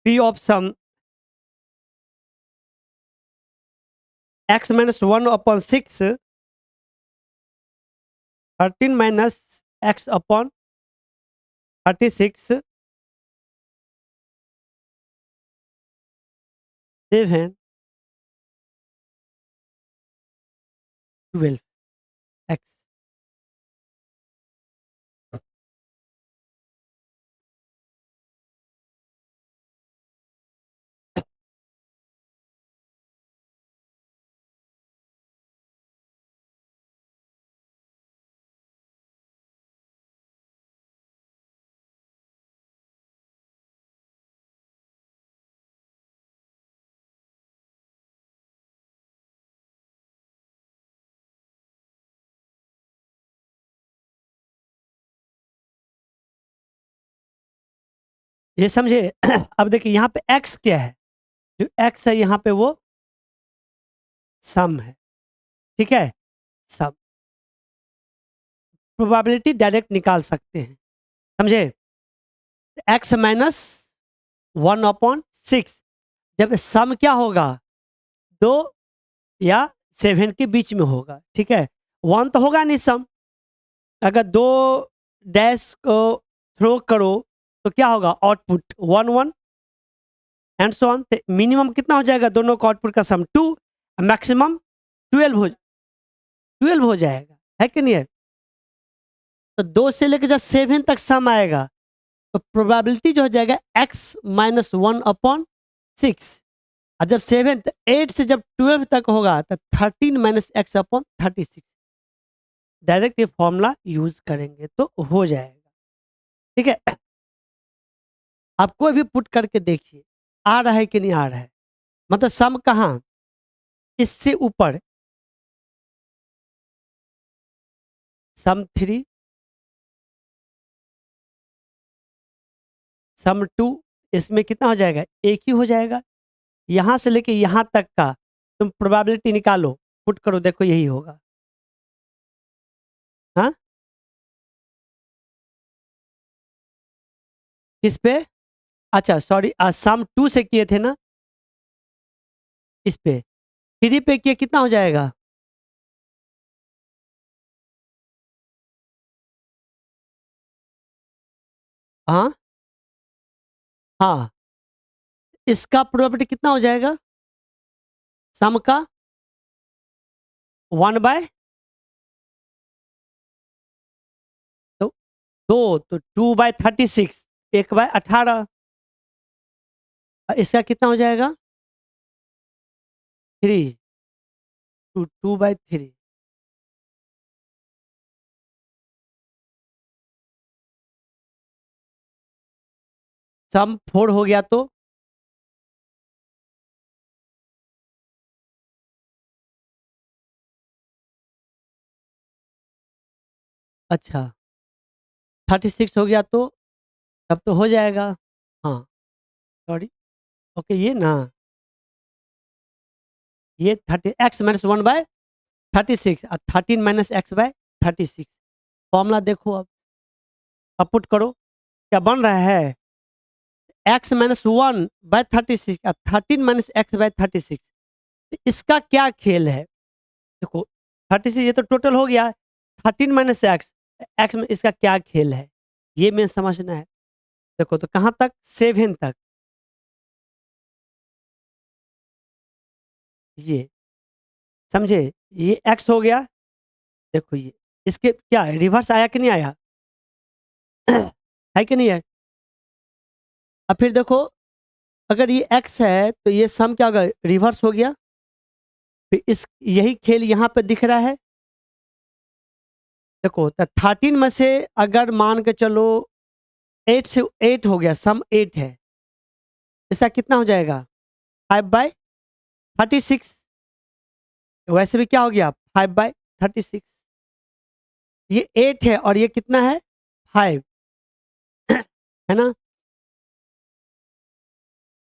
P of sum x minus 1 upon 6, 13 minus x upon 36, 7, 12 x. ये समझे? अब देखिए यहाँ पे x क्या है? जो x है यहाँ पे वो सम है, ठीक है? सम प्रोबेबिलिटी डायरेक्ट निकाल सकते हैं, समझे? x माइनस 1 अपॉन 6, जब सम क्या होगा? 2 या 7 के बीच में होगा, ठीक है? 1 तो होगा नहीं सम। अगर 2 डैश को थ्रो करो तो क्या होगा? Output 1 1 and so on. Minimum कितना हो जाएगा? दोनों का आउटपुट का सम 2, मैक्सिमम 12 हो जाएगा, है कि नहीं है? तो 2 से लेकर जब 7 तक सम आएगा तो प्रोबेबिलिटी जो हो जाएगा x माइनस 1 अपॉन 6, और जब 8 से जब 12 तक होगा तो 13 माइनस एक्स अपॉन 36। डायरेक्ट ये फॉर्मूला यूज करेंगे तो हो जाएगा, ठीक है? आप कोई भी पुट करके देखिए आ रहा है कि नहीं आ रहा है। मतलब सम कहाँ? इससे ऊपर सम 3, सम 2, इसमें कितना हो जाएगा? एक ही हो जाएगा। यहां से लेके यहां तक का तुम प्रोबेबिलिटी निकालो, पुट करो, देखो यही होगा। हाँ, किस पे? अच्छा सॉरी, सम 2 से किए थे ना, इस पे 3 पे किए, कितना हो जाएगा? हाँ हाँ, इसका प्रोबेबिलिटी कितना हो जाएगा? सम का 1 बाय तो 2, तो 2/36, 1/18। इसका कितना हो जाएगा? 3, तो 2/3। सम 4 हो गया तो अच्छा 36 हो गया तो तब तो हो जाएगा। हाँ सॉरी, ओके ये ना, ये 30 एक्स माइनस 1/36 और 13 माइनस एक्स बाय 36। फॉर्मूला देखो, अब पुट करो क्या बन रहा है? एक्स माइनस 1/36 और 13 माइनस एक्स बाय 36। इसका क्या खेल है? देखो 36 ये तो टोटल हो गया, 13 माइनस एक्स, एक्स में इसका क्या खेल है? ये मैं समझना है। देखो तो कहाँ तक? 7 तक। ये समझे? ये एक्स हो गया, देखो ये इसके क्या रिवर्स आया कि नहीं आया? है कि नहीं है? अब फिर देखो, अगर ये एक्स है तो ये सम क्या होगा? रिवर्स हो गया। फिर इस यही खेल यहाँ पे दिख रहा है। देखो तो 13 में से अगर मान के चलो 8 से 8 हो गया, सम 8 है, इसका कितना हो जाएगा? 5/36। वैसे भी क्या हो गया? 5/36। ये 8 है और ये कितना है? 5, है ना?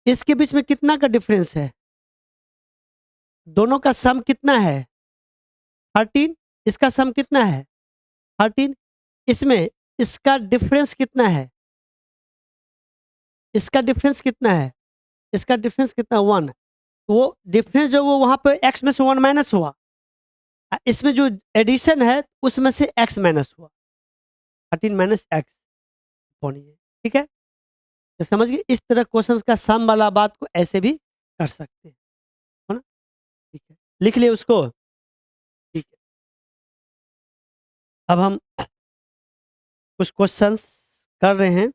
इसके बीच में कितना का डिफरेंस है? दोनों का सम कितना है? 13। इसका सम कितना है? 13। इसमें इसका डिफरेंस कितना है? इसका डिफरेंस कितना है, इसका डिफरेंस कितना, 1। तो वो डिफरेंस जो वो वहाँ पे x में से 1 माइनस हुआ, इसमें जो एडिशन है उसमें से x माइनस हुआ, 13 माइनस एक्स अपॉन ये। ठीक है, तो समझ गए, इस तरह क्वेश्चन का सम वाला बात को ऐसे भी कर सकते हैं, है ना। ठीक है, लिख लिए उसको। ठीक है, अब हम कुछ क्वेश्चंस कर रहे हैं।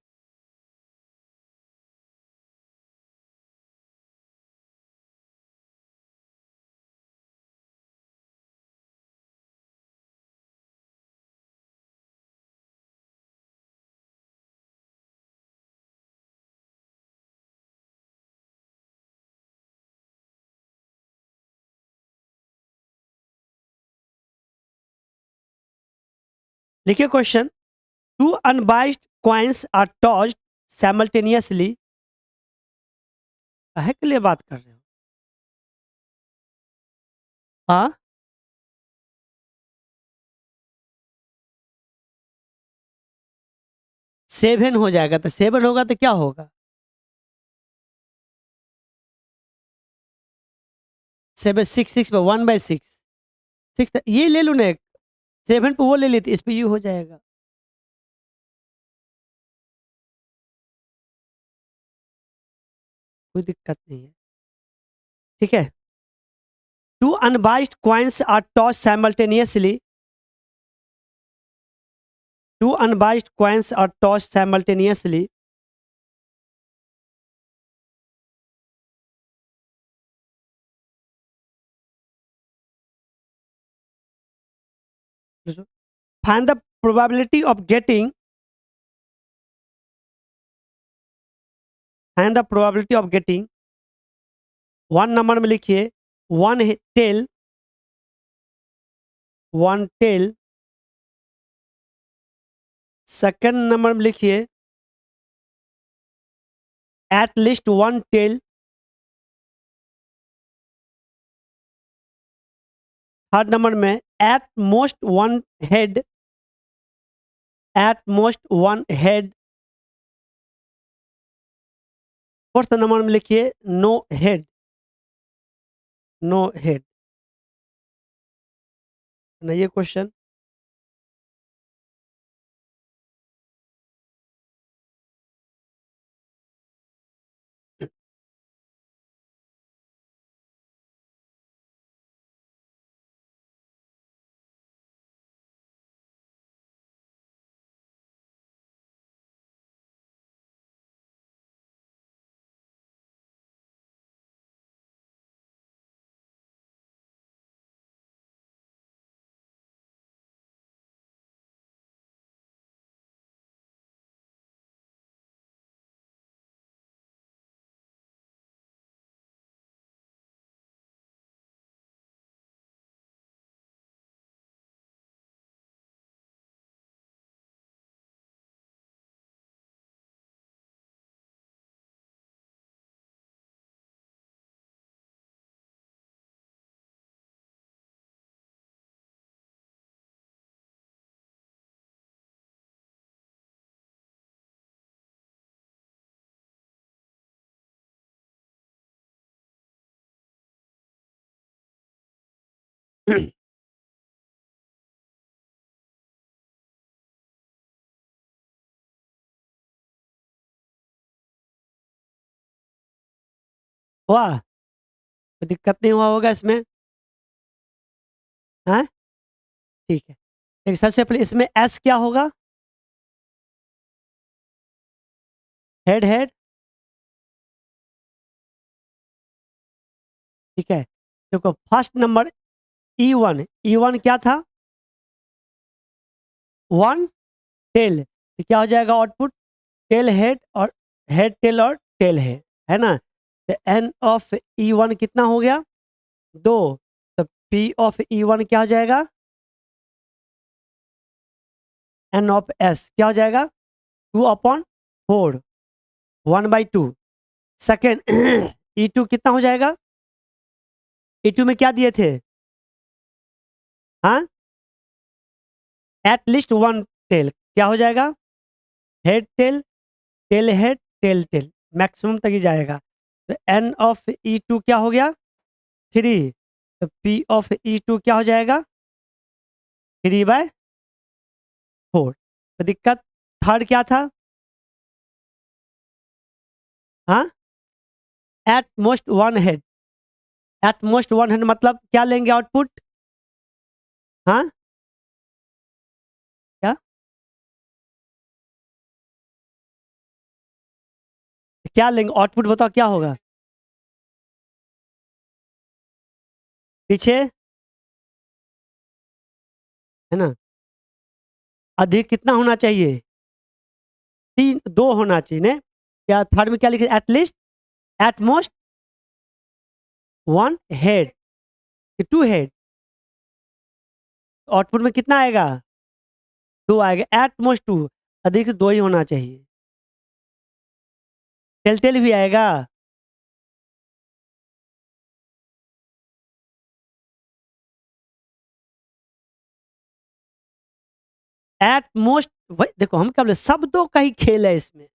देखिए question, two unbiased coins are tossed simultaneously, काहे के लिए बात कर रहे हो। हाँ, 7 हो जाएगा, तो 7 होगा तो क्या होगा, 7 6 6 पर 1/6, 6 ये ले लो ना, 7 पे वो ले लेती, इस पे यू हो जाएगा। कोई दिक्कत नहीं है। ठीक है, two unbiased coins are tossed simultaneously, two unbiased coins are tossed simultaneously, find the probability of getting, find the probability of getting, 1 number में लिखिए one tail, one tail. Second number में लिखिए at least one tail. Third number में at most one head, at most one head. Fourth number में लिखिए no head, no head. ना ये question, हुआ, कोई दिक्कत नहीं हुआ होगा इसमें। हाँ, ठीक है, लेकिन सबसे पहले इसमें एस क्या होगा, हेड हेड। ठीक है, देखो फर्स्ट नंबर E1, E1 क्या था, वन टेल, तो क्या हो जाएगा आउटपुट, टेल हेड और हेड टेल और टेल हेड, है ना। तो एन ऑफ E1 कितना हो गया, 2। तो पी ऑफ E1 क्या हो जाएगा, एन ऑफ एस क्या हो जाएगा, 2/4, 1/2। सेकेंड E2 कितना हो जाएगा, E2 में क्या दिए थे, हाँ, एट लीस्ट वन टेल क्या हो जाएगा, head tail, tail head, tail tail, maximum तक ही जाएगा। तो एन ऑफ ई टू क्या हो गया 3, तो पी ऑफ ई टू क्या हो जाएगा 3/4। तो दिक्कत थर्ड क्या था, हाँ eight most one head, at most one head मतलब क्या लेंगे आउटपुट, हाँ क्या क्या लेंगे आउटपुट बताओ क्या होगा पीछे, है ना, अधिक कितना होना चाहिए, 2 होना चाहिए ने, क्या थर्ड में क्या लिखे at least at most 1 head, 2 head, output में कितना आएगा 2 आएगा, एट मोस्ट 2, अधिक से 2 ही होना चाहिए, टेल भी आएगा, एट मोस्ट, देखो हम क्या बोले शब्दों का ही खेल है इसमें, है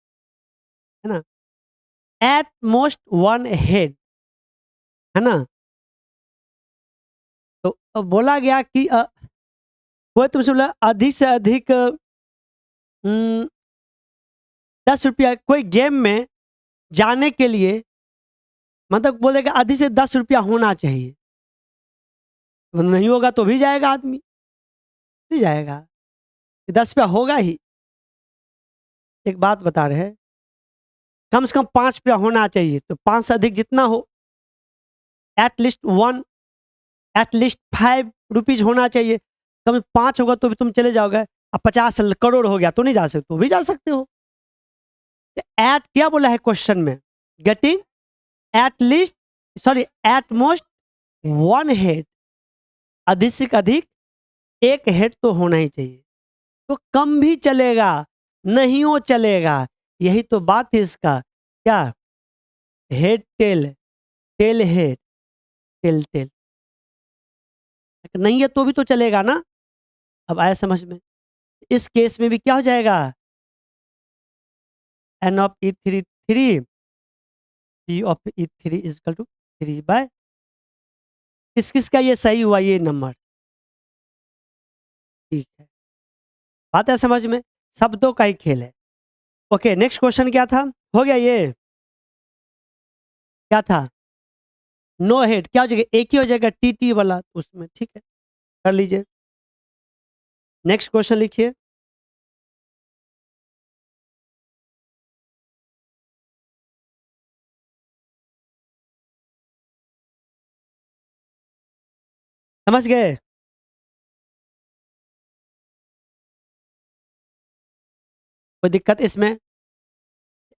ना, एट मोस्ट 1 हेड, है ना। तो बोला गया कि कोई तुमसे बोला अधिक से अधिक 10 रुपया कोई गेम में जाने के लिए, मतलब बोलेगा अधिक से 10 रुपया होना चाहिए, तो नहीं होगा तो भी जाएगा आदमी, नहीं जाएगा, 10 रुपया होगा ही। एक बात बता रहे हैं, कम से कम 5 रुपया होना चाहिए, तो 5 से अधिक जितना हो, एटलीस्ट 1, एटलीस्ट 5 रुपीज होना चाहिए, कम 5 होगा तो भी तुम चले जाओगे, अब 50 करोड़ हो गया तो नहीं जा सकते, तो भी जा सकते हो। एट क्या बोला है क्वेश्चन में, getting at least, sorry at most 1 head, अधिक से अधिक 1 हेड तो होना ही चाहिए, तो कम भी चलेगा नहीं हो चलेगा, यही तो बात है इसका, क्या head tail, tail head, tail tail, नहीं है तो भी तो चलेगा ना। अब आया समझ में, इस केस में भी क्या हो जाएगा, N of E three three, P of E three is equal to 3/, किस किस का ये सही हुआ ये नंबर, ठीक है, बात है समझ में, शब्दों का ही खेल है। ओके नेक्स्ट क्वेश्चन क्या था, हो गया ये, क्या था, नो हेड क्या हो जाएगा, एक ही हो जाएगा टी टी वाला उसमें, ठीक है कर लीजिए। नेक्स्ट क्वेश्चन लिखिए, समझ गए, कोई दिक्कत इसमें,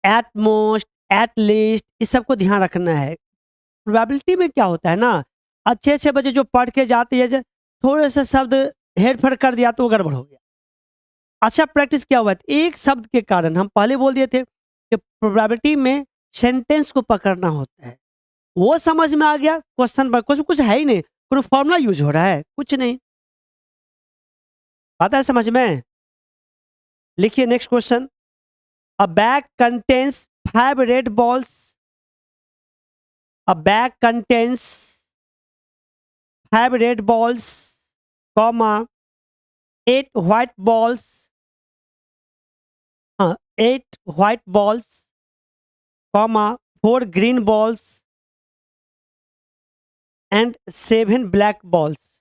एट मोस्ट एट लीस्ट इस सबको ध्यान रखना है। प्रोबेबिलिटी में क्या होता है ना, अच्छे अच्छे बच्चे जो पढ़ के जाते हैं थोड़े से शब्द हेर फेर कर दिया तो वो गड़बड़ हो गया, अच्छा प्रैक्टिस क्या हुआ है, एक शब्द के कारण हम पहले बोल दिए थे कि प्रोबेबिलिटी में सेंटेंस को पकड़ना होता है, वो समझ में आ गया, क्वेश्चन पर कुछ कुछ है ही नहीं, कोई फॉर्मूला यूज हो रहा है कुछ नहीं, आता है समझ में। लिखिए नेक्स्ट क्वेश्चन, अ बैग कंटेन्स 5 रेड बॉल्स, अ bag contains 5 red balls, comma 8 white balls, हाँ 8 white balls, comma 4 green balls and 7 black balls.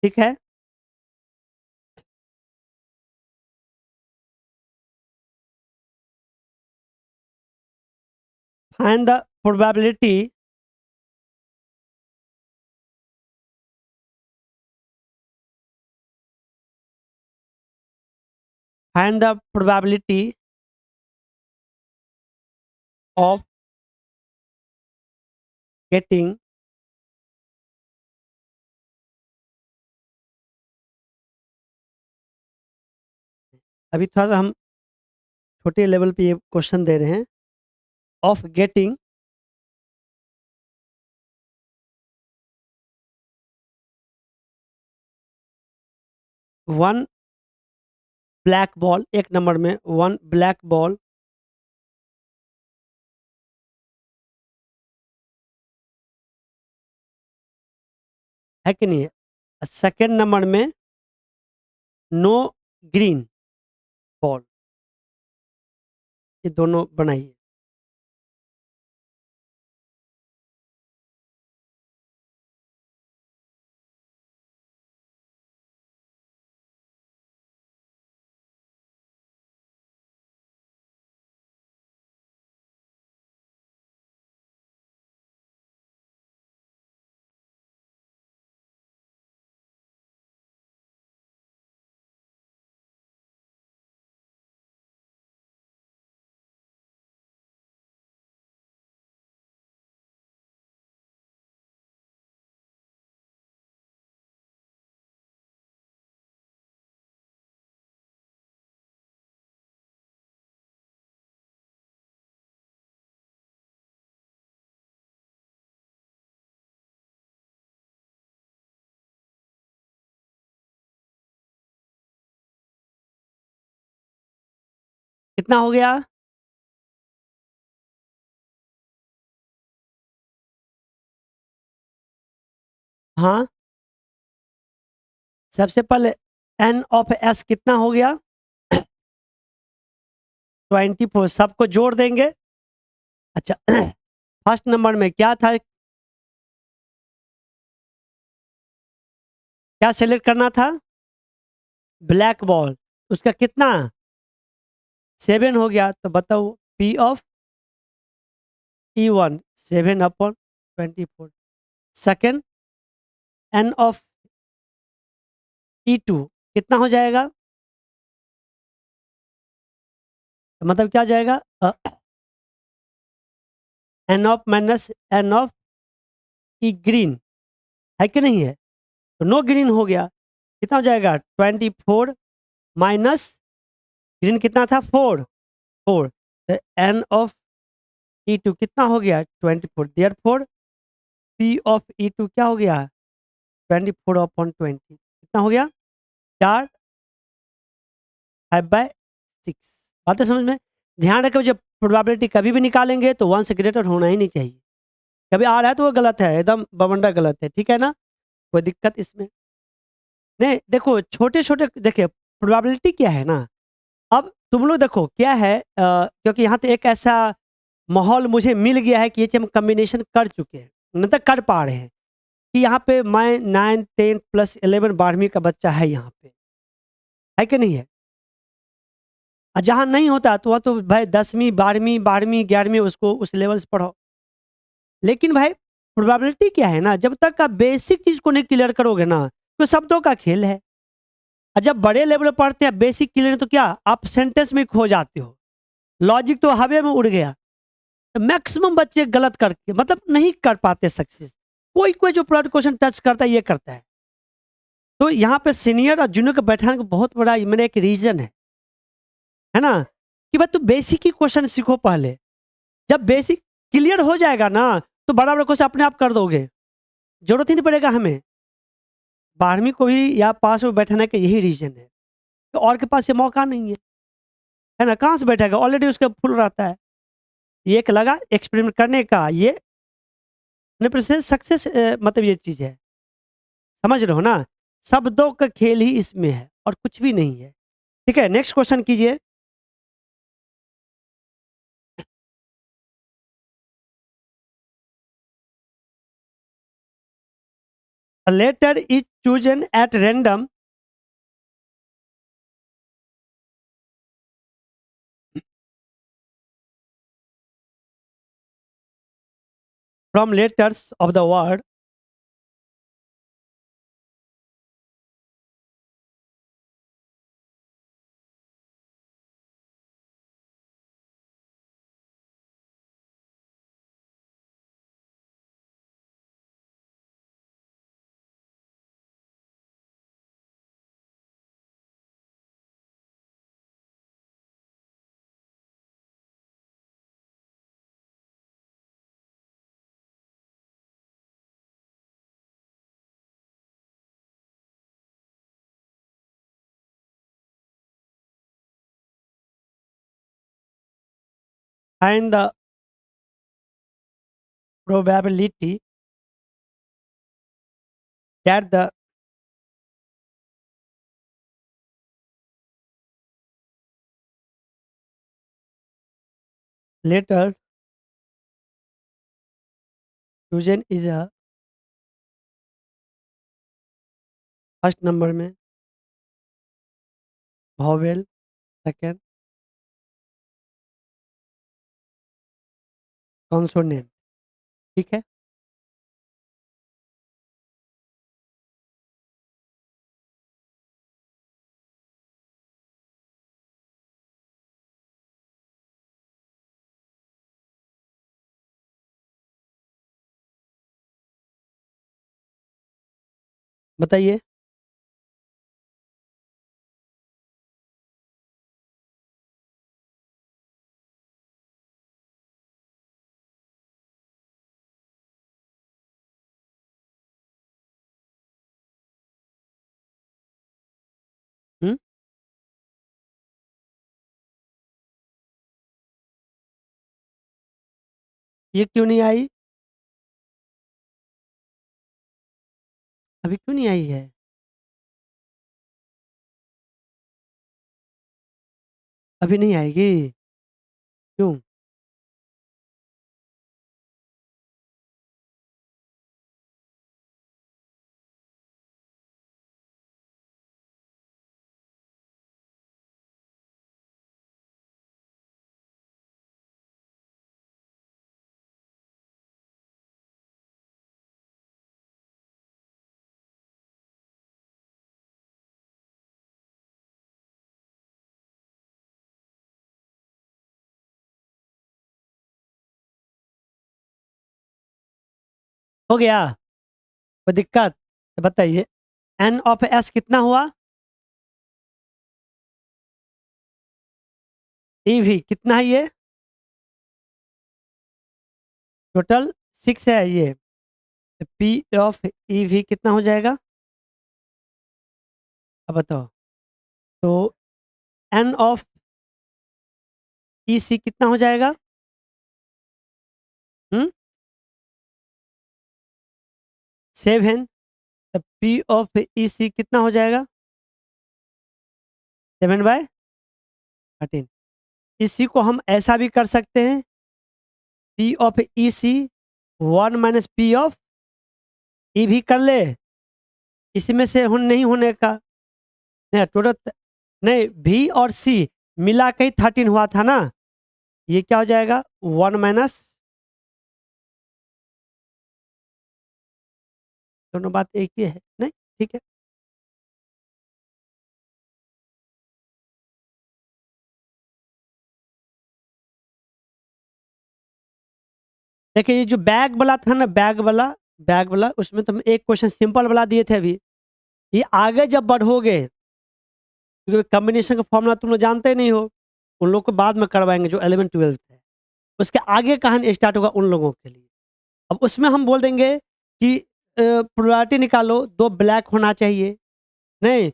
ठीक है, find the probability find the probability of getting अभी थोड़ा सा हम छोटे लेवल पे ये क्वेश्चन दे रहे हैं, of getting one black ball, एक नंबर में one black ball है कि नहीं है, सेकेंड नंबर में नो ग्रीन बॉल, ये दोनों बनाइए। कितना हो गया? हाँ, सबसे पहले एन ऑफ एस कितना हो गया? 24, सबको जोड़ देंगे। अच्छा, फर्स्ट नंबर में क्या था, क्या सेलेक्ट करना था? ब्लैक बॉल, उसका कितना 7 हो गया, तो बताओ P of E1 7/24। Second n of E2 कितना हो जाएगा? तो मतलब क्या जाएगा, N of minus n of E green, है कि नहीं है? तो नो ग्रीन हो गया, कितना हो जाएगा 24 माइनस ग्रीन कितना था 4, 4, तो एन ऑफ E2 कितना हो गया 24, there four P of E2 क्या हो गया 24/20, कितना हो गया 4 5/6। बात है समझ में? ध्यान रखें, जब प्रोबेबिलिटी कभी भी निकालेंगे तो 1 से ग्रेटर होना ही नहीं चाहिए। कभी आ रहा है तो वो गलत है, एकदम बवंडर गलत है, ठीक है ना? कोई दिक्कत इसमें नहीं। देखो छोटे-छोटे, देखिए प्रोबेबिलिटी क्या है ना, अब तुम लोग देखो क्या है, क्योंकि यहाँ तो एक ऐसा माहौल मुझे मिल गया है कि ये चीज़ हम कॉम्बिनेशन कर चुके हैं, मतलब कर पा रहे हैं कि यहाँ पे मैं 9 10 प्लस 11 12वीं का बच्चा है यहाँ पे, है कि नहीं है? और जहाँ नहीं होता तो वह तो भाई 10वीं 12वीं 12वीं 11वीं उसको उस लेवल से पढ़ाओ। लेकिन भाई प्रोबेबिलिटी क्या है ना, जब तक आप बेसिक चीज़ को नहीं क्लियर करोगे ना, तो शब्दों का खेल है। और जब बड़े लेवल पर पढ़ते हैं बेसिक क्लियर, तो क्या आप सेंटेंस में खो जाते हो, लॉजिक तो हवा में उड़ गया। तो मैक्सिमम बच्चे गलत करके मतलब नहीं कर पाते सक्सेस। कोई कोई जो प्लॉट क्वेश्चन टच करता है ये करता है। तो यहाँ पे सीनियर और जूनियर को बैठाने का बहुत बड़ा मैंने एक रीजन है ना, कि भाई तू बेसिक ही क्वेश्चन सीखो पहले। जब बेसिक क्लियर हो जाएगा ना, तो बड़ा बड़ा क्वेश्चन अपने आप कर दोगे, जरूरत ही नहीं पड़ेगा हमें। 12वीं को भी या पास में बैठाने का यही रीजन है, तो और के पास ये मौका नहीं है ना, कहाँ से बैठेगा, ऑलरेडी उसका फुल रहता है। ये एक लगा एक्सपेरिमेंट करने का, ये 100% सक्सेस, मतलब ये चीज़ है, समझ रहे हो ना? शब्दों का खेल ही इसमें है और कुछ भी नहीं है। ठीक है, नेक्स्ट क्वेश्चन कीजिए। A letter is chosen at random from letters of the word find the probability that the letter chosen is a first number में vowel, सेकंड consonant। ठीक है, बताइए। हम्म, ये क्यों नहीं आई? अभी क्यों नहीं आई है? अभी नहीं आएगी? क्यों? हो गया? कोई दिक्कत? तो बताइए, एन ऑफ एस कितना हुआ? ई भी कितना है ये? टोटल 6 है ये। पी ऑफ ई भी कितना हो जाएगा? अब बताओ। तो एन ऑफ ई सी कितना हो जाएगा? हम्म, 7। तो पी ऑफ ई सी कितना हो जाएगा? 7/13। इसी को हम ऐसा भी कर सकते हैं, P of E C 1 - P of E भी कर ले। इसी में से नहीं होने का, नहीं टोटल, नहीं भी और सी मिला के ही 13 हुआ था ना। ये क्या हो जाएगा? 1 - दोनों बात एक ही है, नहीं? ठीक है, देखिए ये जो बैग वाला था ना, बैग वाला उसमें तो हम एक क्वेश्चन सिंपल वाला दिए थे अभी। ये आगे जब बढ़ोगे, क्योंकि कॉम्बिनेशन का फॉर्मूला तुम लोग जानते नहीं हो, उन लोग को बाद में करवाएंगे जो 11th 12th है। उसके आगे कहानी स्टार्ट होगा उन लोगों के लिए। अब उसमें हम बोल देंगे कि प्रोबेबिलिटी निकालो, 2 ब्लैक होना चाहिए, नहीं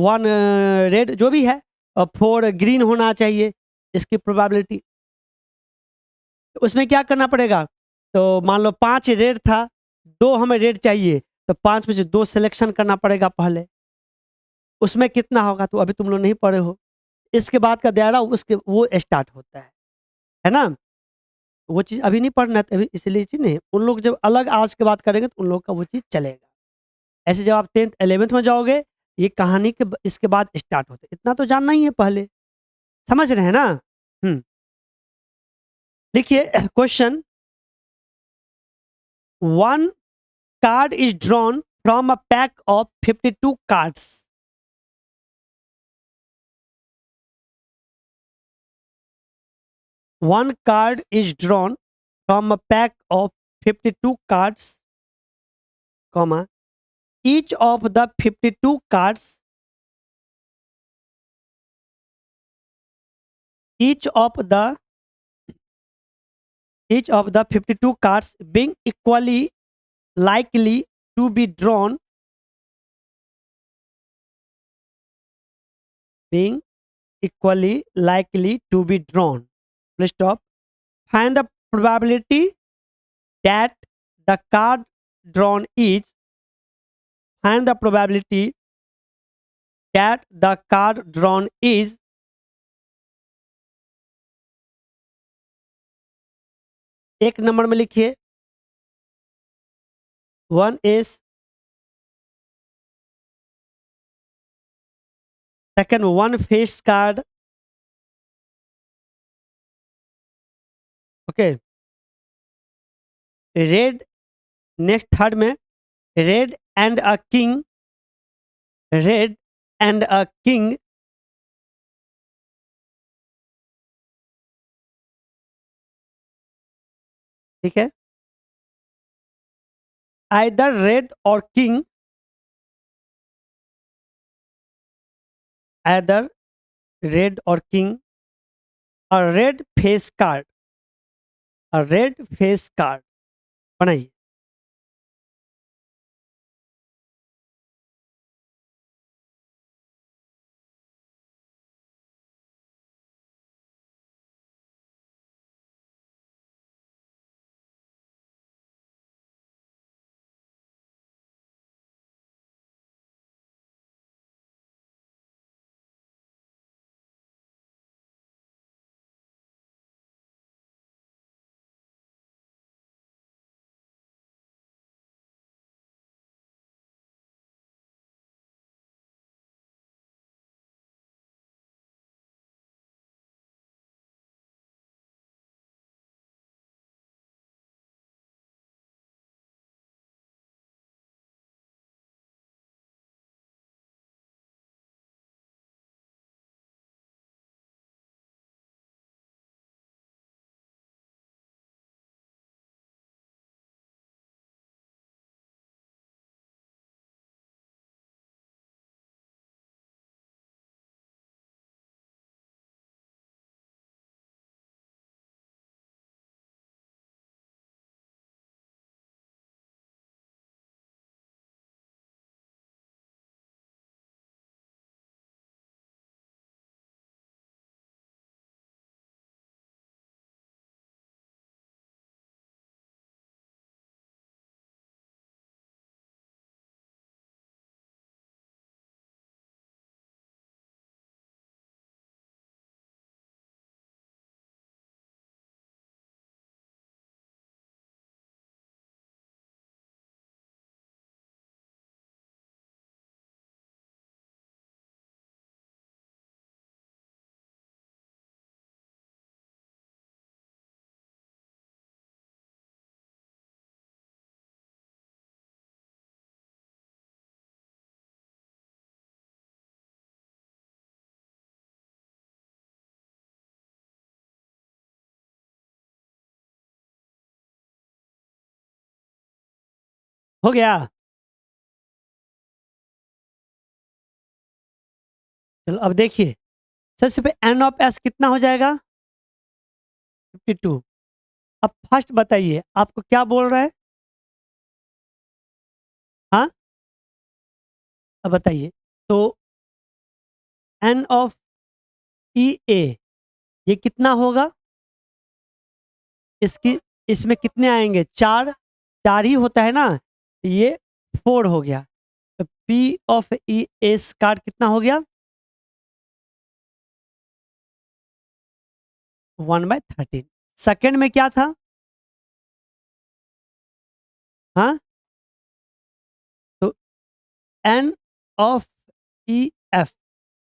1 रेड जो भी है, और 4 ग्रीन होना चाहिए, इसकी प्रोबेबिलिटी। उसमें क्या करना पड़ेगा? तो मान लो 5 रेड था, 2 हमें रेड चाहिए, तो 5 में से 2 सिलेक्शन करना पड़ेगा पहले। उसमें कितना होगा तो अभी तुम लोग नहीं पढ़े हो। इसके बाद का दायरा उसके वो स्टार्ट होता है ना? वो चीज़ अभी नहीं पढ़ना है, तो अभी इसलिए चीज़ नहीं, उन लोग जब अलग आज के बात करेंगे तो उन लोग का वो चीज़ चलेगा। ऐसे जब आप 10th 11th में जाओगे, ये कहानी के इसके बाद स्टार्ट होते, इतना तो जानना ही है पहले। समझ रहे हैं ना? हम्म, लिखिए question. One card is drawn from a pack of 52 cards. One card is drawn from a pack of 52 cards, comma, each of the 52 cards, each of the each of the 52 cards being equally likely to be drawn, being equally likely to be drawn, full stop. Find the probability that the card drawn is. Find the probability that the card drawn is. एक number में लिखिए 1 is, second one face card, okay, red, next third में red and a king, red and a king, ठीक है, either red और king, either red और king, और red face card, और रेड फेस कार्ड बनाइए। हो गया? चलो अब देखिए, सबसे पे एन ऑफ एस कितना हो जाएगा? 52। अब फर्स्ट बताइए आपको क्या बोल रहा है? हाँ, अब बताइए। तो एन ऑफ ई ए ये कितना होगा? इसकी, इसमें कितने आएंगे? चार, चार ही होता है ना, ये 4 हो गया। तो P of E S card कितना हो गया? 1/13। सेकेंड में क्या था? हाँ, तो एन ऑफ ई एफ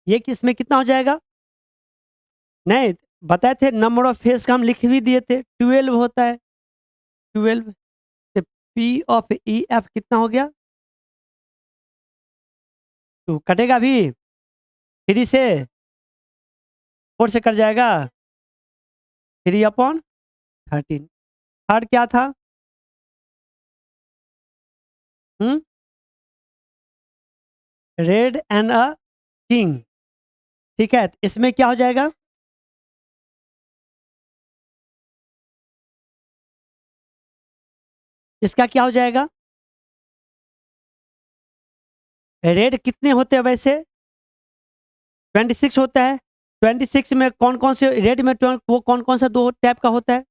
ये किसमें कितना हो जाएगा? नहीं, बताए थे नंबर ऑफ फेस का हम लिख भी दिए थे, 12 होता है, 12। तो पी ऑफ ई एफ कितना हो गया? तो कटेगा भी 3 से, 4 से कट जाएगा, 3/13। थर्ड क्या था? हम्म, रेड एंड अ किंग, ठीक है, तो इसमें क्या हो जाएगा? इसका क्या हो जाएगा? रेड कितने होते हैं वैसे? 26 होता है, 26 में कौन कौन से रेड में वो कौन कौन सा दो टाइप का होता है?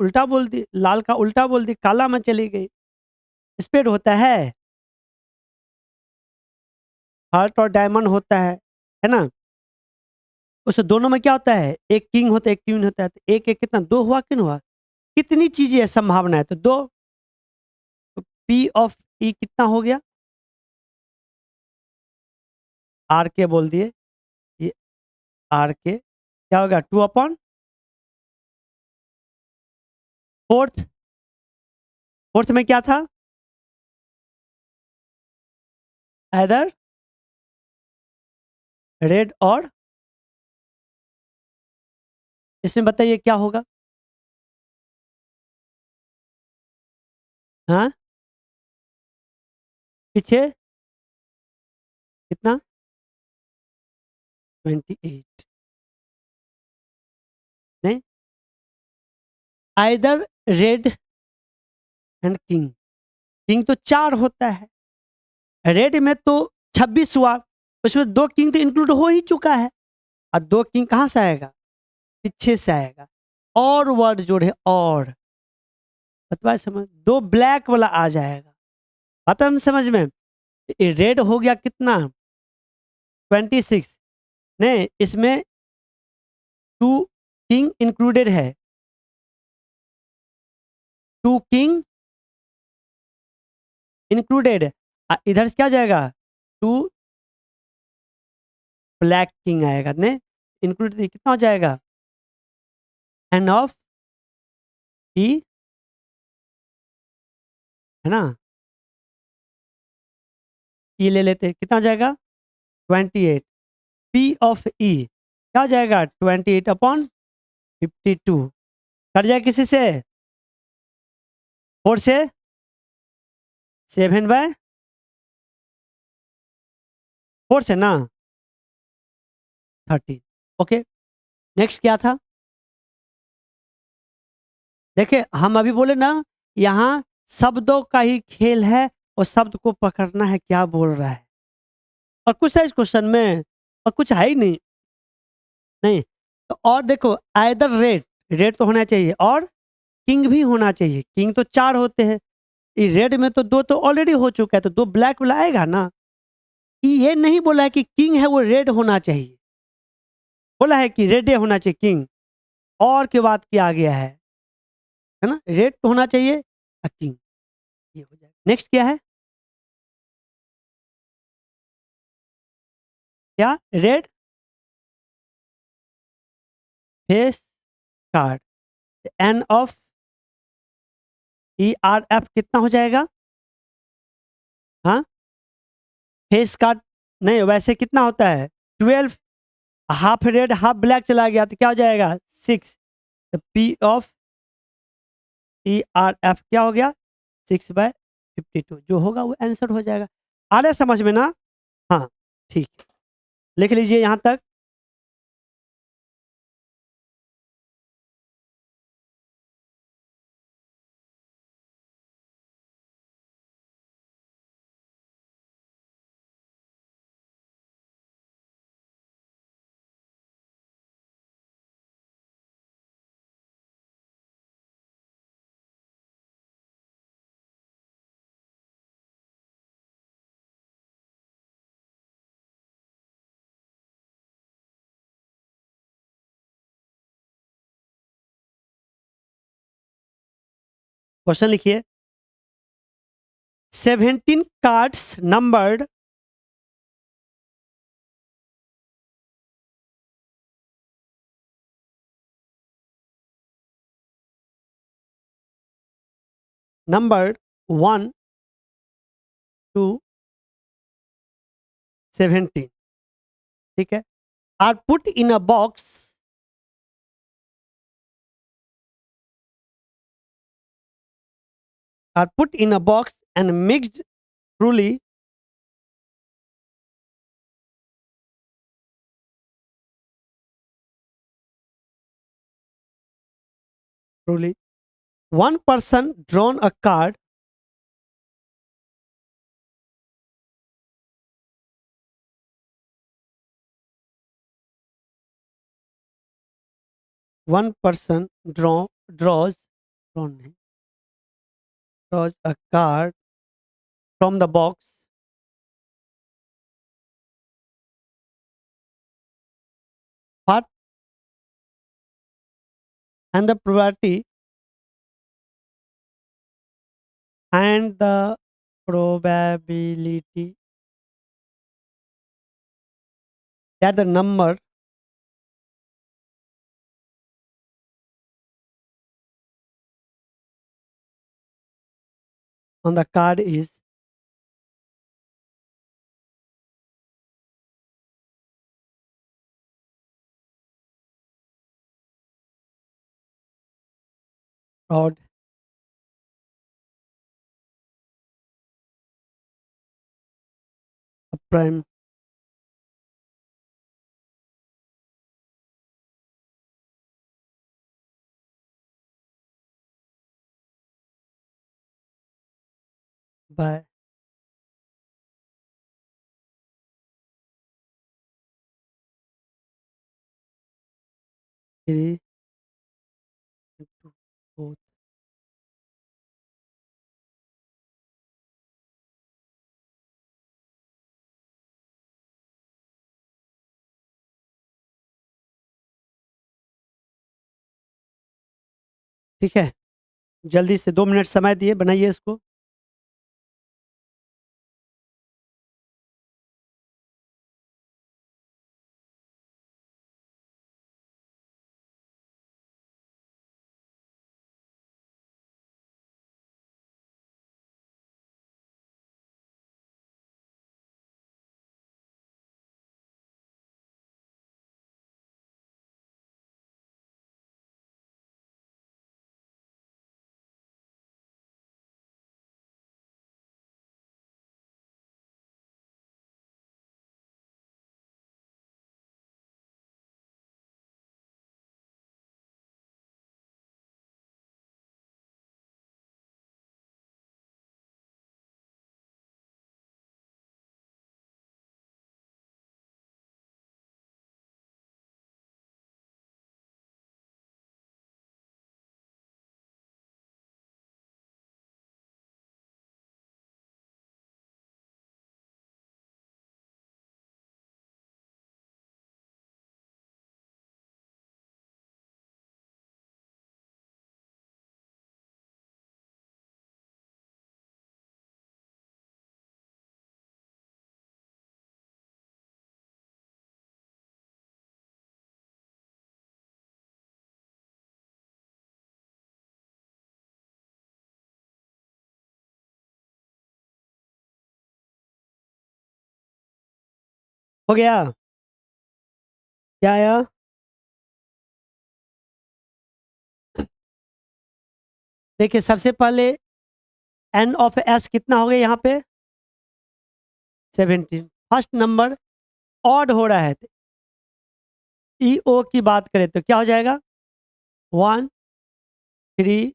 उल्टा बोल दी, लाल का उल्टा बोल दी, काला में चली गई। स्पेड होता है, हार्ट और डायमंड होता है ना? उस दोनों में क्या होता है? एक किंग होता है, एक क्वीन होता है। तो एक एक कितना, दो हुआ कि नहीं हुआ? कितनी चीजें है, संभावना है तो दो। तो पी ऑफ ई कितना हो गया? आर के बोल दिए, ये आर के क्या होगा? 2 अपॉन फोर्थ। फोर्थ में क्या था? इधर रेड और, इसमें बताइए क्या होगा? हाँ, पीछे कितना? 28 नहीं, either red and king. King तो 4 होता है, रेड में तो 26 हुआ, उसमें 2 किंग तो इंक्लूड हो ही चुका है। और 2 किंग कहाँ से आएगा? पीछे से आएगा। और वर्ड जोड़े और, बतवा समझ, 2 ब्लैक वाला आ जाएगा। आता है समझ में? रेड हो गया कितना? 26। नहीं, इसमें 2 किंग इंक्लूडेड है, 2 किंग इंक्लूडेड। इधर से क्या जाएगा? 2 ब्लैक किंग आएगा, नहीं इंक्लूड कितना हो जाएगा? एंड ऑफ ई, है ना? ई ले लेते हैं, कितना हो जाएगा? 28। पी ऑफ ई क्या हो जाएगा? 28/52। कट जाए किसी से? 4 से 7/4 से ना, 30। ओके, नेक्स्ट क्या था? देखिए हम अभी बोले ना, यहाँ शब्दों का ही खेल है, और शब्द को पकड़ना है क्या बोल रहा है। और कुछ था इस क्वेश्चन में? और कुछ है ही नहीं। नहीं, तो और देखो, आइदर रेड, रेड तो होना चाहिए, और किंग भी होना चाहिए। किंग तो 4 होते हैं, रेड में तो 2 तो ऑलरेडी हो चुका है, तो 2 ब्लैक वाला आएगा ना। ये नहीं बोला है कि किंग है वो रेड होना चाहिए, बोला है कि रेड होना चाहिए किंग, और की बात किया गया है ना? रेड तो होना चाहिए और किंग, ये हो जाएगा। नेक्स्ट क्या है? क्या? Red face card, n of E R F कितना हो जाएगा? हाँ, फेस कार्ड नहीं, वैसे कितना होता है? 12। हाफ रेड हाफ ब्लैक चला गया तो क्या हो जाएगा? 6। तो P of E R F क्या हो गया? 6/52, जो होगा वो आंसर हो जाएगा। आ रहा है समझ में ना? हाँ, ठीक है, लिख लीजिए यहाँ तक। क्वेश्चन लिखिए। 17 कार्ड्स नंबर्ड नंबर्ड 1 to 17, ठीक है, are put in a box, are put in a box and mixed truly truly one person drawn a card one person draws drawn नहीं, draws a card from the box. What and the probability and the probability that the number on the card is odd, prime, by three into four. ठीक है, जल्दी से 2 minute समय दिए, बनाइए इसको। हो गया? क्या आया? देखिए, सबसे पहले एन ऑफ एस कितना हो गया यहाँ पे? 17। फर्स्ट नंबर ऑड हो रहा है, ई ओ की बात करें तो क्या हो जाएगा? 1 3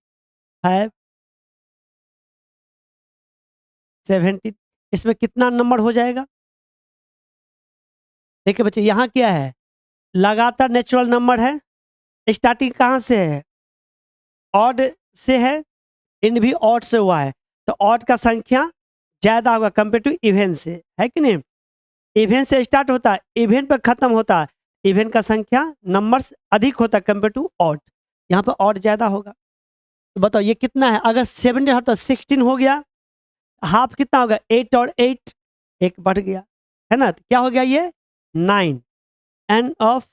5 17। इसमें कितना नंबर हो जाएगा? देखिए बच्चे, यहाँ क्या है? लगातार नेचुरल नंबर है। स्टार्टिंग कहाँ से है? ऑड से है, इन भी ऑड से हुआ है, तो ऑड का संख्या ज्यादा होगा कंपेयर टू इवेन से, है कि नहीं? इवेन से स्टार्ट होता है, इवेन पर खत्म होता है, इवेन का संख्या नंबर्स अधिक होता है कंपेयर टू ऑड। यहाँ पर ऑड ज्यादा होगा। तो बताओ ये कितना है? अगर 17 हो तो 16 हो गया, हाफ कितना होगा? 8 और 8 एक बढ़ गया, है ना? तो क्या हो गया ये? 9। एन ऑफ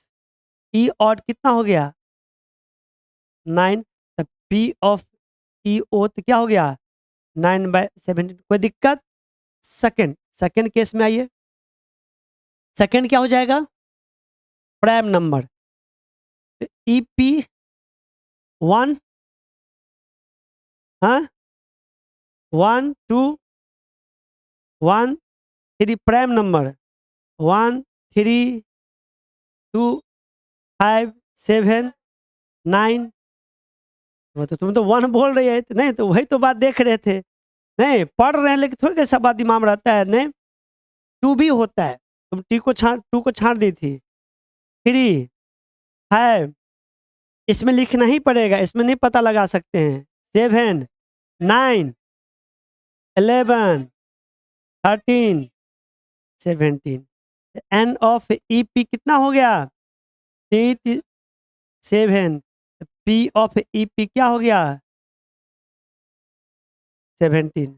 ई ऑड कितना हो गया? 9। तो पी ऑफ ई ओ तो क्या हो गया? 9/17। कोई दिक्कत? सेकंड सेकंड केस में आइए। सेकंड क्या हो जाएगा? Prime number. ई पी 1, हाँ, 1 2 1 3 प्राइम नंबर, 1 3 2 5 7 9 वो तो तुम तो 1 बोल रही है, नहीं तो वही तो बात देख रहे थे। नहीं, पढ़ रहे हैं लेकिन थोड़ी कैसा बात दिमाग में रहता है, नहीं, 2 भी होता है। तुम 2 को छाँट दी थी। 3, 5 इसमें लिखना ही पड़ेगा, इसमें नहीं पता लगा सकते हैं। 7, 9, 11, 13, 17 एन ऑफ ईपी कितना हो गया? 3, 7 पी ऑफ ईपी क्या हो गया? 17।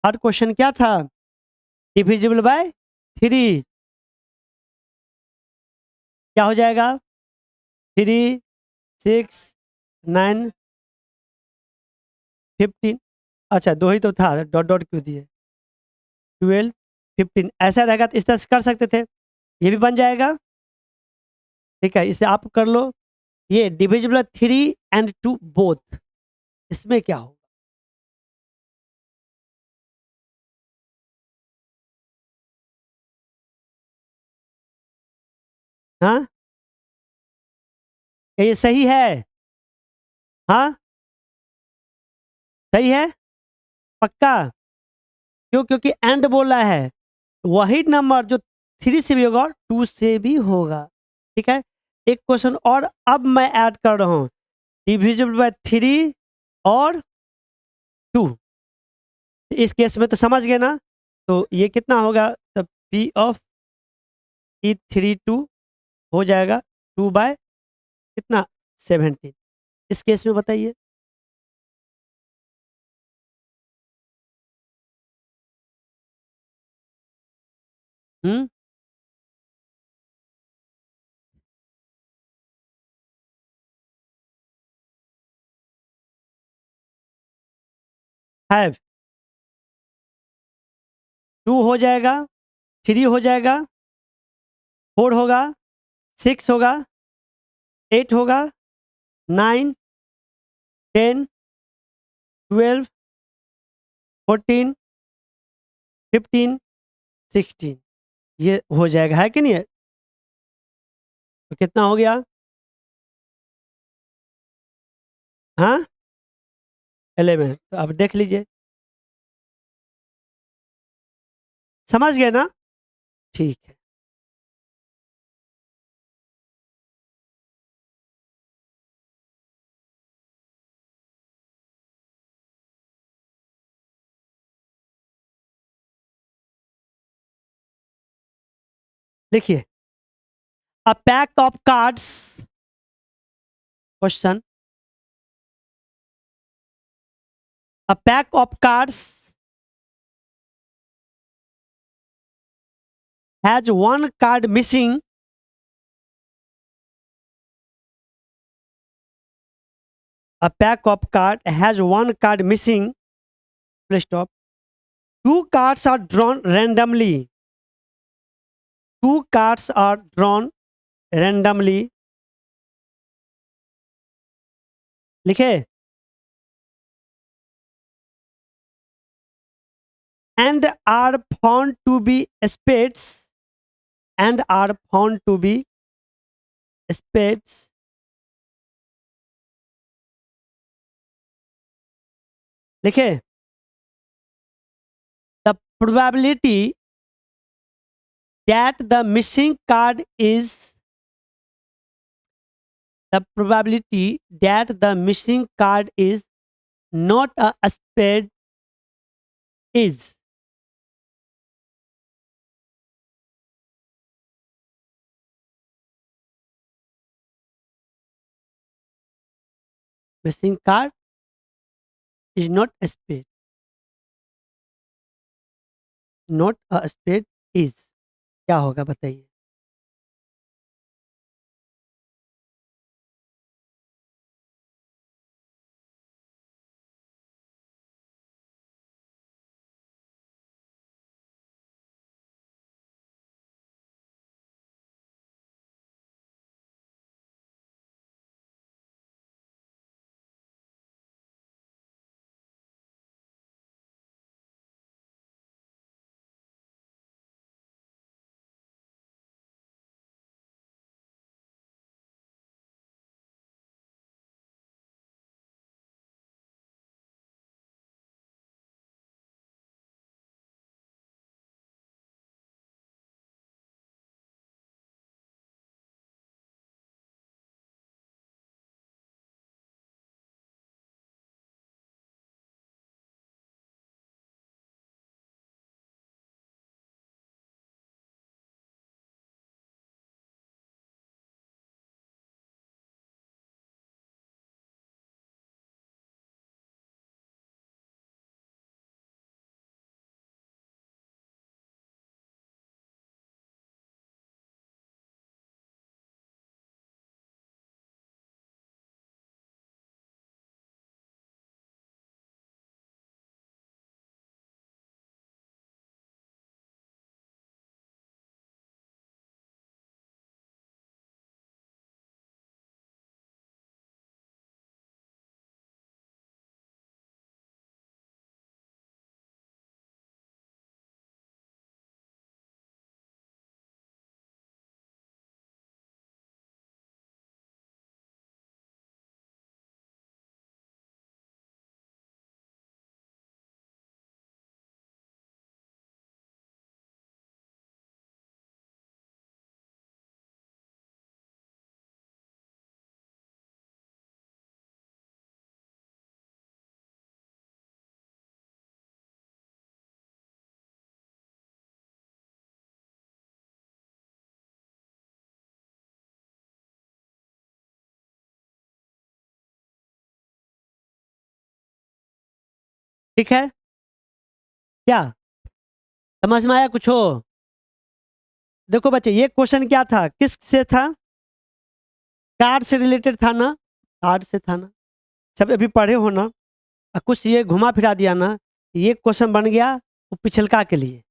हर क्वेश्चन क्या था? डिविजिबल बाय 3 क्या हो जाएगा? 3, 6, 9, 15। अच्छा 2 ही तो था, डॉट डॉट क्यों दिए? 12, 15 ऐसा रहेगा तो इस तरह से कर सकते थे, ये भी बन जाएगा। ठीक है, इसे आप कर लो। ये डिविजिबल 3 एंड 2 बोथ, इसमें क्या होगा? हाँ, क्या ये सही है? हाँ, सही है? पक्का? क्यों? क्योंकि एंड बोला है, वही नंबर जो 3 से भी होगा 2 से भी होगा। ठीक है, एक क्वेश्चन और अब मैं ऐड कर रहा हूँ, डिविजिबल बाय 3 और 2। इस केस में तो समझ गए ना? तो ये कितना होगा? तब पी ऑफ ई 3 2 हो जाएगा 2 बाय कितना? 17। इस केस में बताइए। 5 2 हो जाएगा, 3 हो जाएगा, 4 होगा, 6 होगा, 8 होगा, 9, 10, 12, 14, 15, 16 ये हो जाएगा, है कि नहीं है? तो कितना हो गया? हाँ, 11। तो अब देख लीजिए, समझ गए ना? ठीक है। देखिए, a pack of cards, question, a pack of cards has one card missing. A pack of card has one card missing. Full stop. Two cards are drawn randomly. Two cards are drawn randomly. लिखे? And are found to be spades. And are found to be spades. लिखे? The probability that the missing card is, the probability that the missing card is not a spade is, missing card is not a spade, not a spade is, क्या होगा बताइए? ठीक है, क्या समझ में आया कुछ हो? देखो बच्चे, ये क्वेश्चन क्या था, किस से था? कार्ड से रिलेटेड था ना, कार्ड से था ना, सब अभी पढ़े हो ना। और कुछ ये घुमा फिरा दिया ना, ये क्वेश्चन बन गया वो पिछलका के लिए,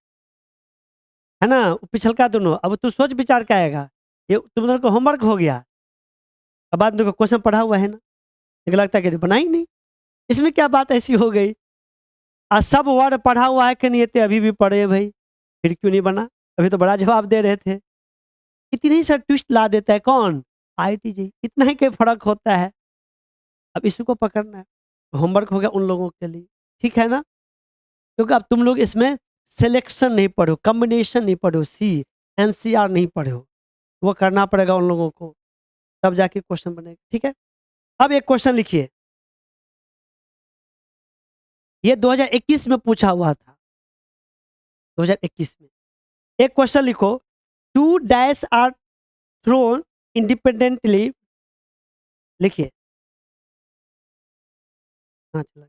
है ना, वो पिछलका दोनों। अब तू सोच विचार क्या आएगा, ये तुम लोग को होमवर्क हो गया। अब बाद में क्वेश्चन पढ़ा हुआ है ना, लेकिन लगता है कि बना ही नहीं, इसमें क्या बात ऐसी हो गई? सब वर्ड पढ़ा हुआ है कि नहीं, थे अभी भी पढ़े भाई, फिर क्यों नहीं बना? अभी तो बड़ा जवाब दे रहे थे। इतनी सा ट्विस्ट ला देता है कौन? आईटीजी। इतना ही कोई फर्क होता है। अब इसी को पकड़ना है, होमवर्क हो गया उन लोगों के लिए, ठीक है ना? क्योंकि अब तुम लोग इसमें सिलेक्शन नहीं पढ़े हो, कॉम्बिनेशन नहीं पढ़े हो, सी एनसीआर नहीं पढ़े हो, वो करना पड़ेगा उन लोगों को, तब जाके क्वेश्चन बनेगा, ठीक है? अब एक क्वेश्चन लिखिए, ये 2021 में पूछा हुआ था, 2021 में। एक क्वेश्चन लिखो, two dice are thrown independently, लिखिए। हाँ चला,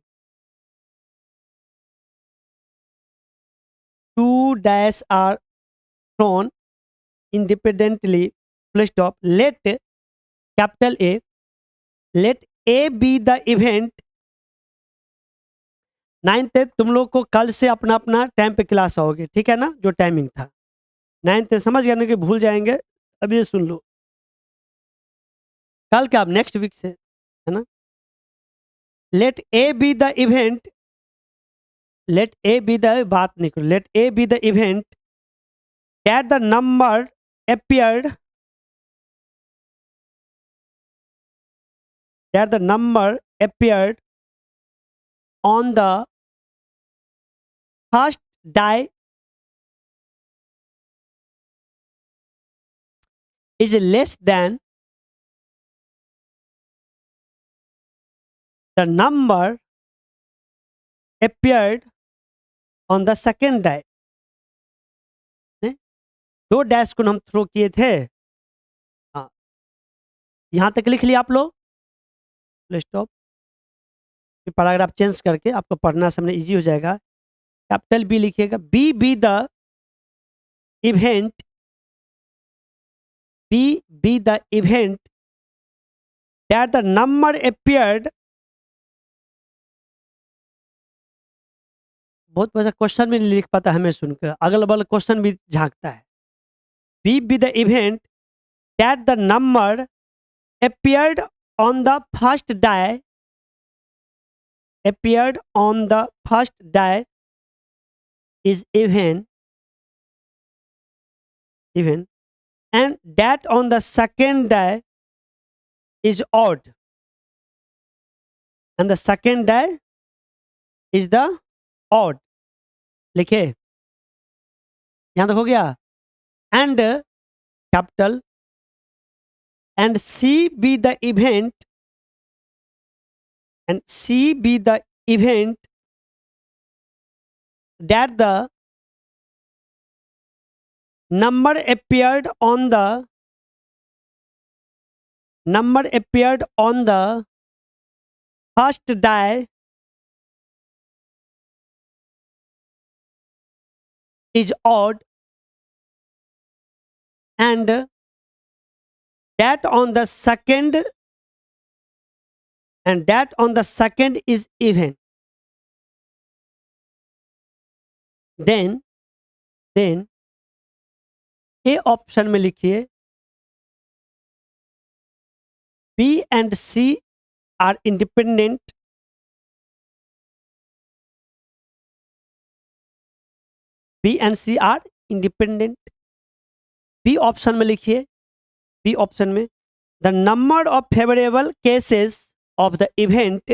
two dice are thrown independently, full stop, let capital A, let A be the event। Ninth तुम लोग को कल से अपना अपना टाइम पे क्लास आओगे, ठीक है ना, जो टाइमिंग था नाइन्थ समझ गया ना कि भूल जाएंगे। अब ये सुन लो, कल क्या, अब नेक्स्ट वीक से, है ना। Let A be the event, let A be the, बात नहीं करो, let A be the event that the number appeared, that the number appeared on the first die is less than the number appeared on the second die। दो dash को हम throw किए थे, हाँ, यहां तक लिख लिया आप लोग, स्टॉप। पैराग्राफ चेंज करके आपको पढ़ना समझना इजी हो जाएगा। कैपिटल बी लिखिएगा, B the event, B the event that the number appeared, बहुत बड़ा क्वेश्चन भी नहीं लिख पाता हमें सुनकर, अगल बगल क्वेश्चन भी झांकता है। B the event that the number appeared on the first die, appeared on the first die is even, and that on the second die is odd, and the second die is the odd। लिखे, यहां तक हो गया। And capital, and C be the event, and C be the event that the number appeared on the, number appeared on the first die is odd, and that on the second, and that on the second is even। then A option में लिखिए, B and C are independent, B and C are independent. B option में लिखिए, B option में, the number of favourable cases of the event,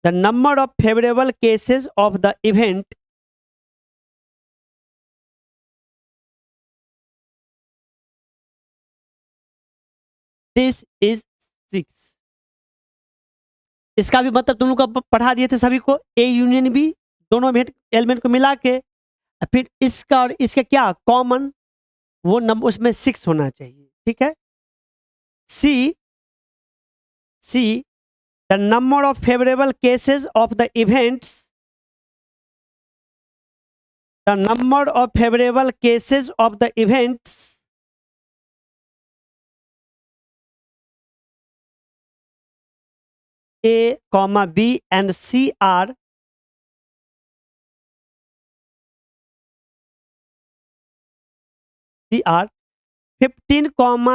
the number of favourable cases of the event this is 6। इसका भी मतलब तुम लोग को पढ़ा दिए थे सभी को, ए यूनियन बी, दोनों एलिमेंट को मिला के, फिर इसका और इसका क्या कॉमन, वो नंबर उसमें 6 होना चाहिए, ठीक है। See the number of favourable cases of the events, the number of favourable cases of the events A, B and C are they are 15,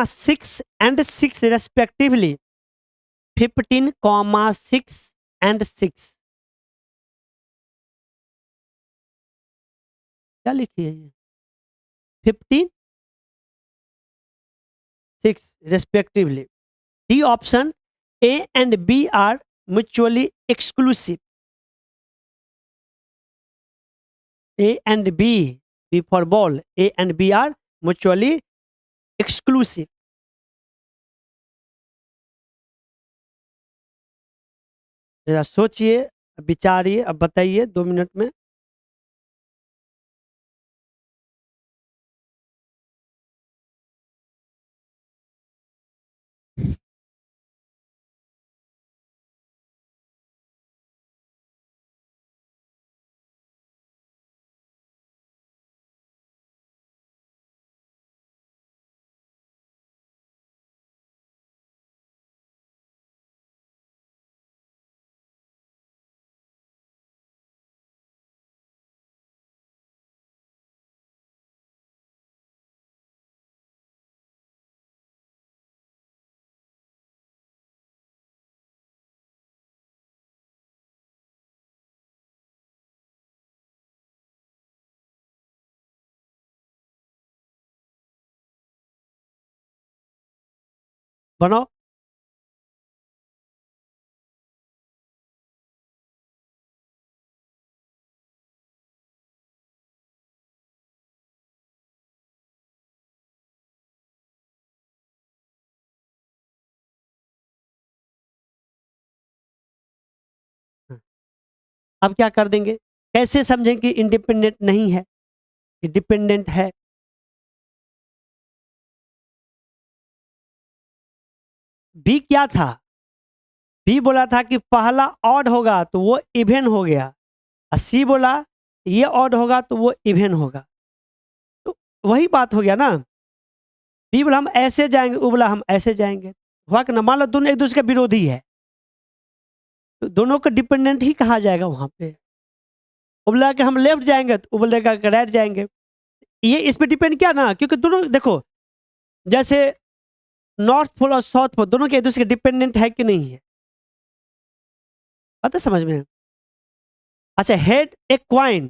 6 and 6 respectively. 15, 6 and 6 क्या लिखी है ये? 15, 6 respectively. The option A and B are mutually exclusive. A and B, B for ball, A and B are mutually exclusive. जरा सोचिए, विचारिए, अब बताइए 2 minute में। बनाओ। अब क्या कर देंगे? कैसे समझें कि इंडिपेंडेंट नहीं है, डिपेंडेंट है? बी क्या था? बी बोला था कि पहला ऑड होगा तो वो इवन हो गया, और सी बोला ये ऑड होगा तो वो इवन होगा। तो वही बात हो गया ना। बी बोला हम ऐसे जाएंगे, वो बोला हम ऐसे जाएंगे। हुआ कि ना, मान लो दोनों एक दूसरे के विरोधी है, तो दोनों को डिपेंडेंट ही कहा जाएगा वहां पे। वो बोला कि हम लेफ्ट जाएंगे, तो वो बोलेगा कि राइट जाएंगे। ये इस पे डिपेंड किया ना, क्योंकि दोनों देखो, जैसे नॉर्थ पोल और साउथ पोल दोनों के एक दूसरे के डिपेंडेंट है कि नहीं है? आता समझ में? अच्छा, हेड एक क्वाइन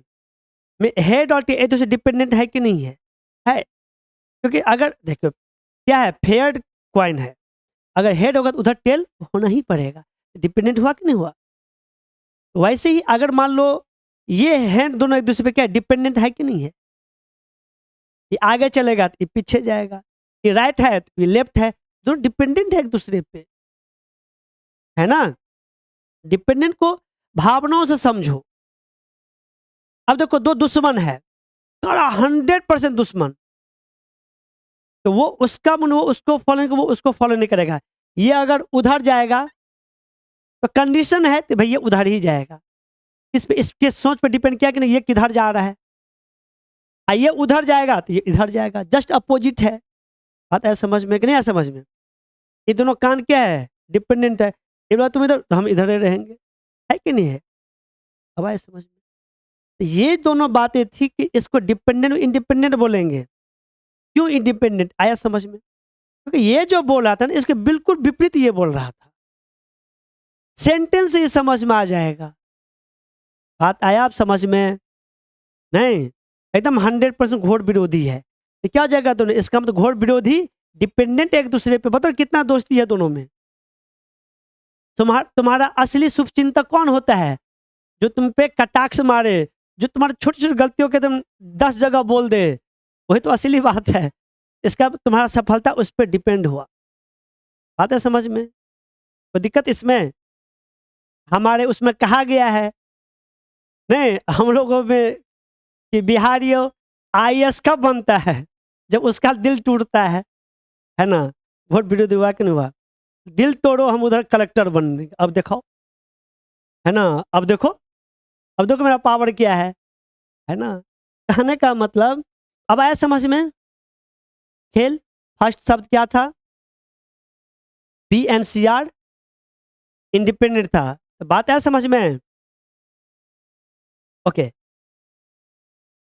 में हेड और टेल एक दूसरे डिपेंडेंट है कि नहीं है? है। क्योंकि अगर देखो क्या है, फेयर्ड क्वाइन है, अगर हेड होगा तो उधर टेल होना ही पड़ेगा। डिपेंडेंट हुआ कि नहीं हुआ? वैसे ही अगर मान लो ये हैंड दोनों एक दूसरे पे क्या डिपेंडेंट है कि नहीं है? ये आगे चलेगा तो ये पीछे जाएगा, ये राइट है तो ये लेफ्ट है, दोनों डिपेंडेंट है एक दूसरे पे, है ना? डिपेंडेंट को भावनाओं से समझो। अब देखो दो दुश्मन है, कड़ा 100% दुश्मन, तो वो उसका मन वो उसको फॉलो नहीं, वो उसको फॉलो नहीं करेगा। ये अगर उधर जाएगा तो कंडीशन है तो भैया उधर ही जाएगा। इस पे इसके सोच पे डिपेंड किया कि नहीं ये किधर जा रहा है। ये उधर जाएगा तो ये इधर जाएगा, जस्ट अपोजिट है। बात है समझ में कि नहीं है समझ में? ये दोनों कान क्या है, डिपेंडेंट है। ये बोला तुम इधर तो हम इधर ही रहेंगे, है कि नहीं है? अब आए समझ में? तो ये दोनों बातें थी कि इसको डिपेंडेंट इंडिपेंडेंट बोलेंगे। क्यों इंडिपेंडेंट? आया समझ में? क्योंकि ये जो बोल रहा था ना, इसके बिल्कुल विपरीत ये बोल रहा था। सेंटेंस से ये समझ में आ जाएगा। बात आया आप समझ में? नहीं, एकदम 100% घोर विरोधी है। तो क्या जाएगा दोनों? इसका मतलब घोर विरोधी, डिपेंडेंट एक दूसरे पे। बताओ कितना दोस्ती है दोनों में। तुम्हारा असली शुभचिंतक कौन होता है? जो तुम पे कटाक्ष मारे, जो तुम्हारी छोटी छोटी गलतियों के तुम 10 जगह बोल दे, वही तो असली बात है। इसका तुम्हारा सफलता उस पर डिपेंड हुआ। बात है समझ में? तो दिक्कत इसमें, हमारे उसमें कहा गया है नहीं हम लोगों में कि बिहारियों आईएएस कब बनता है? जब उसका दिल टूटता है ना? वोट विरोधी हुआ कि नहीं हुआ? दिल तोड़ो हम उधर कलेक्टर बन देंगे। अब देखो, है ना? अब देखो मेरा पावर क्या है ना? कहने का मतलब अब आया समझ में? खेल फर्स्ट शब्द क्या था? BNCR इंडिपेंडेंट था। तो बात आया समझ में? ओके,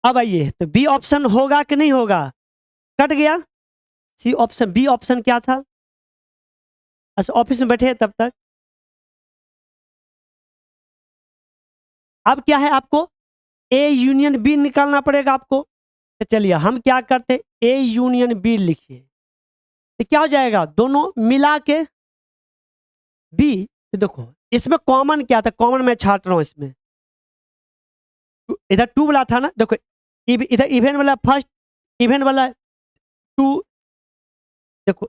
अब आइए तो बी ऑप्शन होगा कि नहीं होगा? कट गया। सी ऑप्शन, बी ऑप्शन क्या था? अच्छा, ऑफिस में बैठे हैं तब तक। अब क्या है आपको? ए यूनियन बी निकालना पड़ेगा आपको। तो चलिए हम क्या करते, ए यूनियन बी लिखिए। तो क्या हो जाएगा? दोनों मिला के बी। तो देखो इसमें कॉमन क्या था? कॉमन मैं छाट रहा हूं इसमें। इधर टू वाला था ना, देखो इधर इवेंट वाला फर्स्ट, इवेंट वाला टू। देखो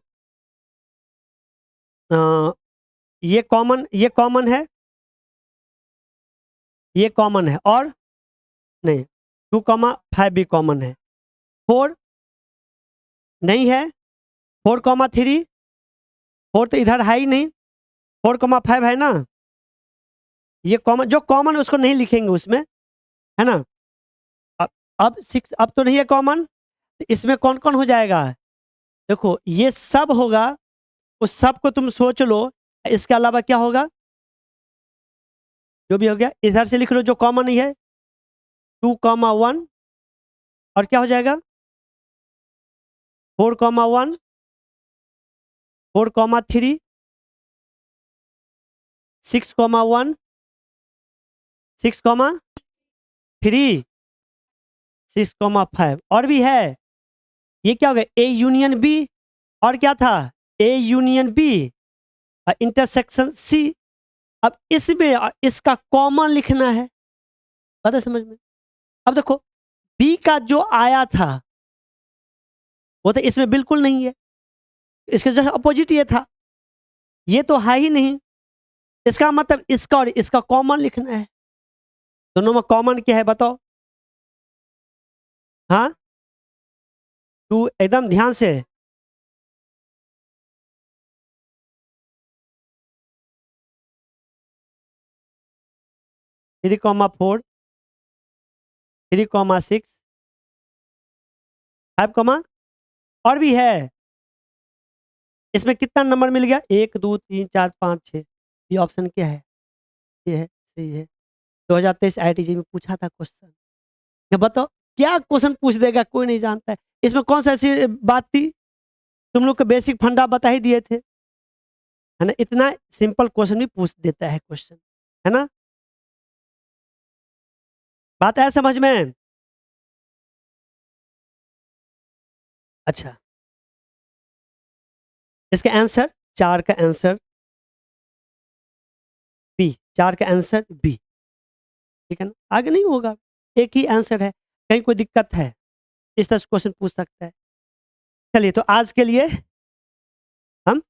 अ, ये कॉमन है, ये कॉमन है, और नहीं, 2,5 भी कॉमन है। 4 नहीं है, 4,3, 4 तो इधर है ही नहीं, 4,5 है ना। ये कॉमन, जो कॉमन उसको नहीं लिखेंगे उसमें, है ना। अब अब 6 अब तो नहीं है कॉमन। इसमें कौन कौन हो जाएगा? देखो ये सब होगा, उस सब को तुम सोच लो। इसके अलावा क्या होगा? जो भी हो गया इधर से लिख लो, जो कॉमन ही है 2,1, और क्या हो जाएगा? 4,1, 4,3, 6,1, 6,3, 6,5, और भी है। ये क्या हो गया? ए यूनियन बी, और क्या था? ए यूनियन बी और इंटरसेक्शन सी। अब इसमें इसका कॉमन लिखना है। बात है समझ में? अब देखो बी का जो आया था वो तो इसमें बिल्कुल नहीं है, इसके जैसे अपोजिट ये था, ये तो है ही नहीं। इसका मतलब इसका और इसका कॉमन लिखना है। दोनों में कॉमन क्या है बताओ? हाँ, टू, एकदम ध्यान से। 3,4, 3,6, 5, और भी है। इसमें कितना नंबर मिल गया? 1, 2, 3, 4, 5, 6। ये ऑप्शन क्या है? ये है, सही है। 2023 IIT में पूछा था क्वेश्चन। ये बताओ क्या क्वेश्चन पूछ देगा, कोई नहीं जानता है। इसमें कौन सा ऐसी बात थी? तुम लोग को बेसिक फंडा बता ही दिए थे, है ना। इतना सिंपल क्वेश्चन भी पूछ देता है क्वेश्चन, है ना। बात है समझ में? अच्छा, इसका आंसर, 4 का आंसर बी, 4 का आंसर बी। ठीक है ना, आगे नहीं होगा। एक ही आंसर है, कहीं कोई दिक्कत है? इस तरह से क्वेश्चन पूछ सकता है। चलिए तो आज के लिए हम